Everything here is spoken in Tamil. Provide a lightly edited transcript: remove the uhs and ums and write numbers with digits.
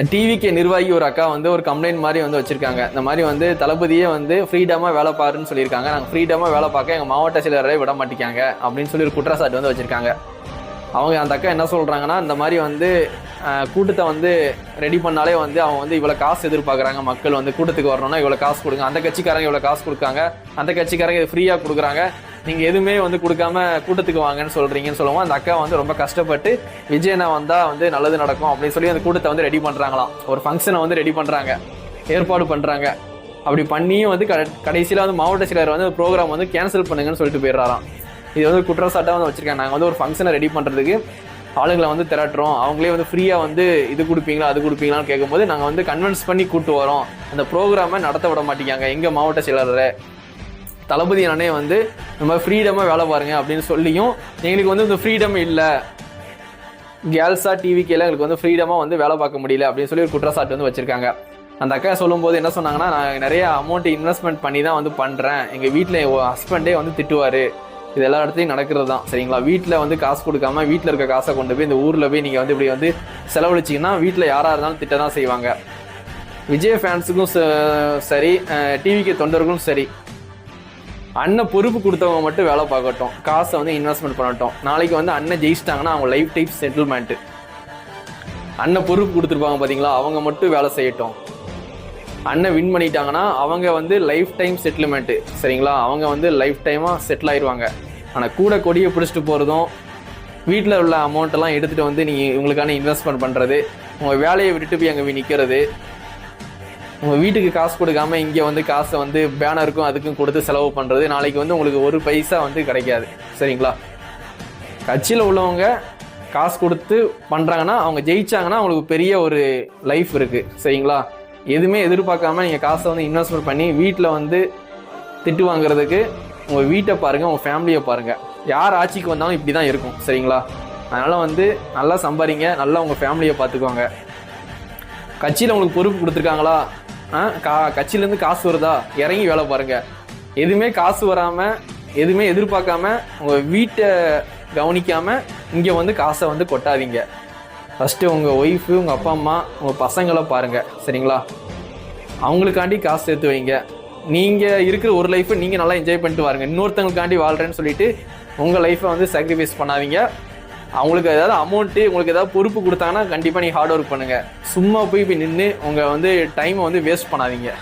டிவிக்கு நிர்வாகி ஒரு அக்கா வந்து ஒரு கம்ப்ளைண்ட் மாதிரி வந்து வச்சிருக்காங்க. இந்த மாதிரி வந்து தளபதியே வந்து ஃப்ரீடமாக வேலை பாருன்னு சொல்லியிருக்காங்க. நாங்கள் ஃப்ரீடமாக வேலை பார்க்க எங்கள் மாவட்ட செயலரை விட மாட்டேங்காங்க அப்படின்னு சொல்லி ஒரு குற்றச்சாட்டு வந்து வச்சிருக்காங்க. அவங்க அந்த அக்கா என்ன சொல்கிறாங்கன்னா, இந்த மாதிரி வந்து கூட்டத்தை வந்து ரெடி பண்ணாலே வந்து அவங்க வந்து இவ்வளோ காசு எதிர்பார்க்குறாங்க. மக்கள் வந்து கூட்டத்துக்கு வரணும்னா இவ்வளோ காசு கொடுங்க, அந்த கட்சிக்காரங்க இவ்வளோ காசு கொடுக்காங்க, அந்த கட்சிக்காரங்க இது ஃப்ரீயாக கொடுக்குறாங்க, நீங்கள் எதுவுமே வந்து கொடுக்காம கூட்டத்துக்கு வாங்கன்னு சொல்கிறீங்கன்னு சொல்லுவோம். அந்த அக்கா வந்து ரொம்ப கஷ்டப்பட்டு விஜயனா வந்தால் வந்து நல்லது நடக்கும் அப்படின்னு சொல்லி அந்த கூட்டத்தை வந்து ரெடி பண்ணுறாங்களாம். ஒரு ஃபங்க்ஷனை வந்து ரெடி பண்ணுறாங்க, ஏற்பாடு பண்ணுறாங்க. அப்படி பண்ணியும் வந்து கடைசியில் வந்து மாவட்ட செயலர் வந்து ப்ரோக்ராம் வந்து கேன்சல் பண்ணுங்கன்னு சொல்லிட்டு போயிடுறாராம். இது வந்து குற்றச்சாட்டாக வந்து வச்சுருக்காங்க. நாங்கள் வந்து ஒரு ஃபங்க்ஷனை ரெடி பண்ணுறதுக்கு ஆளுங்களை வந்து திரட்டுறோம், அவங்களே வந்து ஃப்ரீயாக வந்து இது கொடுப்பீங்களா அது கொடுப்பீங்களான்னு கேட்கும்போது நாங்கள் வந்து கன்வின்ஸ் பண்ணி கூப்பிட்டு வரோம், அந்த ப்ரோக்ராமை நடத்த விட மாட்டேங்காங்க எங்கள் மாவட்ட செயலாளரை. தளபதி அண்ணனே வந்து இந்த மாதிரி ஃப்ரீடமாக வேலை பாருங்க அப்படின்னு சொல்லியும் எங்களுக்கு வந்து இந்த ஃப்ரீடம் இல்லை, கேர்ள்ஸாக டிவிக்கெல்லாம் எங்களுக்கு வந்து ஃப்ரீடமாக வந்து வேலை பார்க்க முடியல அப்படின்னு சொல்லி ஒரு குற்றச்சாட்டு வந்து வச்சுருக்காங்க. அந்த அக்கா சொல்லும்போது என்ன சொன்னாங்கன்னா, நான் நிறைய அமௌண்ட் இன்வெஸ்ட்மெண்ட் பண்ணி தான் வந்து பண்ணுறேன், எங்கள் வீட்டில் என் ஹஸ்பண்டே வந்து திட்டுவார், இது எல்லா இடத்துலையும் நடக்கிறது தான் சரிங்களா. வீட்டில் வந்து காசு கொடுக்காம வீட்டில் இருக்க காசை கொண்டு போய் இந்த ஊரில் போய் நீங்கள் வந்து இப்படி வந்து செலவழிச்சிங்கன்னா வீட்டில் யாராக இருந்தாலும் திட்ட தான் செய்வாங்க. விஜய் ஃபேன்ஸுக்கும் சரி, டிவிக்கு தொண்டர்களும் சரி, அண்ணன் பொறுப்பு கொடுத்தவங்க மட்டும் வேலை பார்க்கட்டும், காசை வந்து இன்வெஸ்ட்மெண்ட் பண்ணட்டும். நாளைக்கு வந்து அண்ணன் ஜெயிச்சிட்டாங்கன்னா அவங்க லைஃப் டைப் செட்டில்மெண்ட்டு, அண்ணன் பொறுப்பு கொடுத்துருப்பாங்க பார்த்தீங்களா, அவங்க மட்டும் வேலை செய்யட்டும். அண்ணன் வின் பண்ணிட்டாங்கன்னா அவங்க வந்து லைஃப் டைம் செட்டில்மெண்ட்டு சரிங்களா, அவங்க வந்து லைஃப் டைமாக செட்டில் ஆயிடுவாங்க. ஆனால் கூட கொடியை பிடிச்சிட்டு போகிறதும், வீட்டில் உள்ள அமௌண்ட்டெல்லாம் எடுத்துகிட்டு வந்து நீங்கள் உங்களுக்கான இன்வெஸ்ட்மெண்ட் பண்ணுறது, உங்கள் வேலையை விட்டுட்டு போய் அங்கே போய் நிற்கிறது, உங்கள் வீட்டுக்கு காசு கொடுக்காம இங்கே வந்து காசை வந்து பேனருக்கும் அதுக்கும் கொடுத்து செலவு பண்ணுறது, நாளைக்கு வந்து உங்களுக்கு ஒரு பைசா வந்து கிடைக்காது சரிங்களா. கட்சியில் உள்ளவங்க காசு கொடுத்து பண்ணுறாங்கன்னா அவங்க ஜெயிச்சாங்கன்னா அவங்களுக்கு பெரிய ஒரு லைஃப் இருக்குது சரிங்களா. எதுவுமே எதிர்பார்க்காம நீங்கள் காசை வந்து இன்வெஸ்ட்மெண்ட் பண்ணி வீட்டில் வந்து திட்டு வாங்குறதுக்கு உங்கள் வீட்டை பாருங்கள், உங்கள் ஃபேமிலியை பாருங்கள். யார் ஆட்சிக்கு வந்தாலும் இப்படி தான் இருக்கும் சரிங்களா. அதனால் வந்து நல்லா சம்பாதிங்க, நல்லா உங்கள் ஃபேமிலியை பார்த்துக்குவாங்க. கட்சியில் உங்களுக்கு பொறுப்பு கொடுத்துருக்காங்களா, கட்சியிலேருந்து காசு வருதா, இறங்கி வேலை பாருங்கள். எதுவுமே காசு வராமல் எதுவுமே எதிர்பார்க்காம உங்கள் வீட்டை கவனிக்காமல் இங்கே வந்து காசை வந்து கொட்டாதீங்க. ஃபஸ்ட்டு உங்கள் ஒய்ஃபு, உங்கள் அப்பா அம்மா, உங்கள் பசங்களை பாருங்கள் சரிங்களா. அவங்களுக்காண்டி காசு சேர்த்து வைங்க. நீங்கள் இருக்கிற ஒரு லைஃப்பை நீங்கள் நல்லா என்ஜாய் பண்ணிட்டு வாருங்க. இன்னொருத்தவங்களுக்காண்டி வாழ்கிறேன்னு சொல்லிட்டு உங்கள் லைஃப்பை வந்து சாக்ரிஃபைஸ் பண்ணாதீங்க. அவங்களுக்கு ஏதாவது அமௌண்ட்டு, உங்களுக்கு ஏதாவது பொறுப்பு கொடுத்தாங்கன்னா கண்டிப்பாக நீங்கள் ஹார்ட் ஒர்க் பண்ணுங்கள். சும்மா போய் நின்று உங்கள் வந்து டைமை வந்து வேஸ்ட் பண்ணாதீங்க.